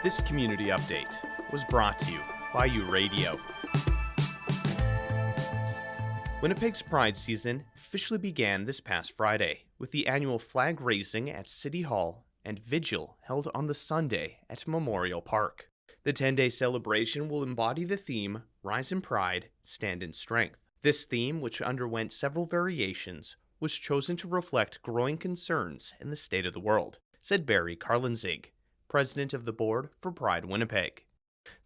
This community update was brought to you by U Radio. Winnipeg's Pride season officially began this past Friday, with the annual flag raising at City Hall and vigil held on the Sunday at Memorial Park. The 10-day celebration will embody the theme, Rise in Pride, Stand in Strength. This theme, which underwent several variations, was chosen to reflect growing concerns in the state of the world, said Barry Carlenzig, president of the board for Pride Winnipeg.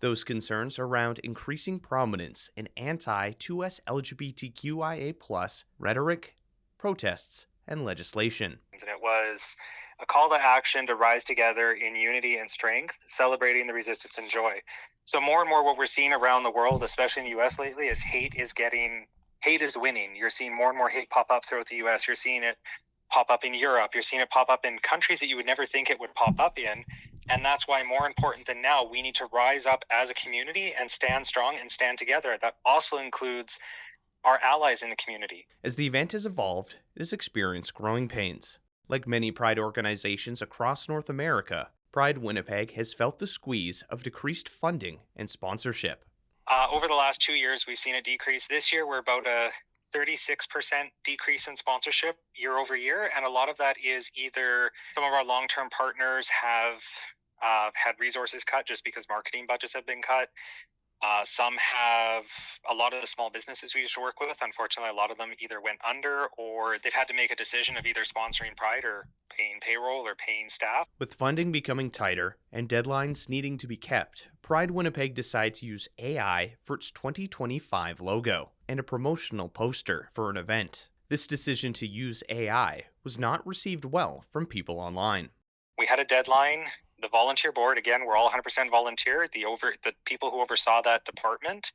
Those concerns around increasing prominence in anti-2S LGBTQIA+ rhetoric, protests, and legislation. And it was a call to action to rise together in unity and strength, celebrating the resistance and joy. So more and more what we're seeing around the world, especially in the US lately, is hate is winning. You're seeing more and more hate pop up throughout the US. You're seeing it pop up in Europe. You're seeing it pop up in countries that you would never think it would pop up in. And that's why more important than now, we need to rise up as a community and stand strong and stand together. That also includes our allies in the community. As the event has evolved, it has experienced growing pains. Like many Pride organizations across North America, Pride Winnipeg has felt the squeeze of decreased funding and sponsorship. Over the last 2 years, we've seen a decrease. This year, we're about a 36% decrease in sponsorship year over year. And a lot of that is either some of our long-term partners have had resources cut just because marketing budgets have been cut. Some have, a lot of the small businesses we used to work with, unfortunately, a lot of them either went under or they've had to make a decision of either sponsoring Pride or paying payroll or paying staff. With funding becoming tighter and deadlines needing to be kept, Pride Winnipeg decided to use AI for its 2025 logo and a promotional poster for an event. This decision to use AI was not received well from people online. We had a deadline. The volunteer board, again, we're all 100% volunteer. The people who oversaw that department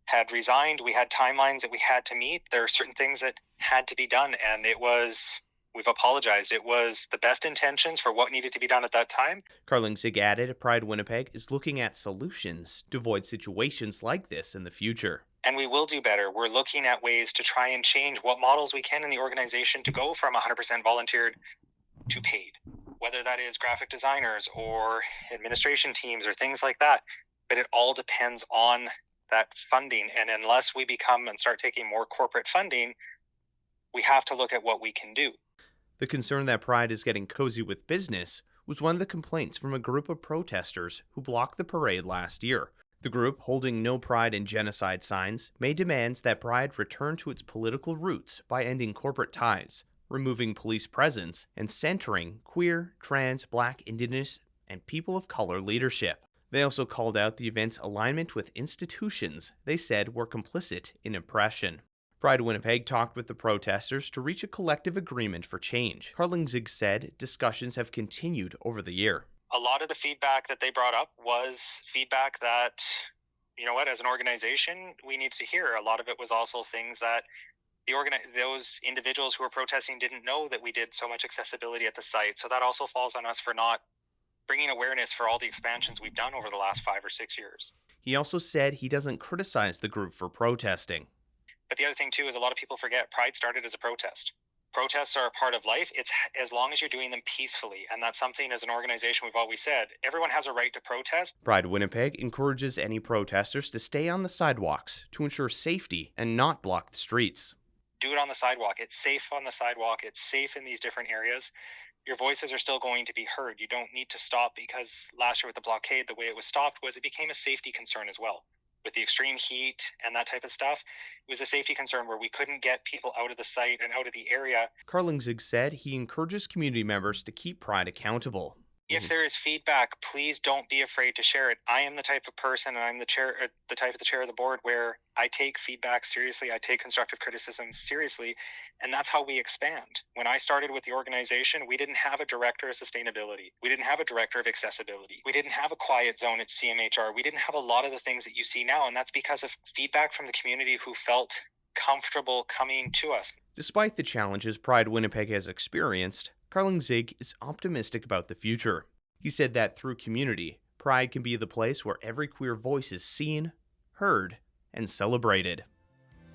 had resigned. We had timelines that we had to meet. There are certain things that had to be done, and we've apologized. It was the best intentions for what needed to be done at that time. Carlenzig added, Pride Winnipeg is looking at solutions to avoid situations like this in the future. And we will do better. We're looking at ways to try and change what models we can in the organization to go from 100% volunteered to paid, whether that is graphic designers or administration teams or things like that. But it all depends on that funding. And unless we become and start taking more corporate funding, we have to look at what we can do. The concern that Pride is getting cozy with business was one of the complaints from a group of protesters who blocked the parade last year. The group, holding no Pride and genocide signs, made demands that Pride return to its political roots by ending corporate ties, removing police presence, and centering queer, trans, Black, Indigenous, and people of color leadership. They also called out the event's alignment with institutions they said were complicit in oppression. Pride Winnipeg talked with the protesters to reach a collective agreement for change. Carlenzig said discussions have continued over the year. A lot of the feedback that they brought up was feedback that, as an organization, we needed to hear. A lot of it was also things that those individuals who were protesting didn't know that we did so much accessibility at the site. So that also falls on us for not bringing awareness for all the expansions we've done over the last 5 or 6 years. He also said he doesn't criticize the group for protesting. But the other thing, too, is a lot of people forget Pride started as a protest. Protests are a part of life. It's as long as you're doing them peacefully. And that's something as an organization we've always said. Everyone has a right to protest. Pride Winnipeg encourages any protesters to stay on the sidewalks to ensure safety and not block the streets. Do it on the sidewalk. It's safe on the sidewalk. It's safe in these different areas. Your voices are still going to be heard. You don't need to stop, because last year with the blockade, the way it was stopped was it became a safety concern as well. With the extreme heat and that type of stuff, it was a safety concern where we couldn't get people out of the site and out of the area. Carlenzig said he encourages community members to keep Pride accountable. If there is feedback, please don't be afraid to share it. I am the type of person, and I'm the chair of the board, where I take feedback seriously. I take constructive criticism seriously, and that's how we expand. When I started with the organization, we didn't have a director of sustainability. We didn't have a director of accessibility. We didn't have a quiet zone at CMHR. We didn't have a lot of the things that you see now, and that's because of feedback from the community who felt comfortable coming to us. Despite the challenges Pride Winnipeg has experienced, Carlenzig is optimistic about the future. He said that through community, Pride can be the place where every queer voice is seen, heard, and celebrated.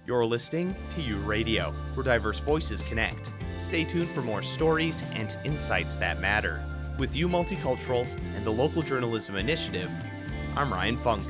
You're listening to U Radio, where diverse voices connect. Stay tuned for more stories and insights that matter. With you Multicultural and the Local Journalism Initiative, I'm Ryan Funk.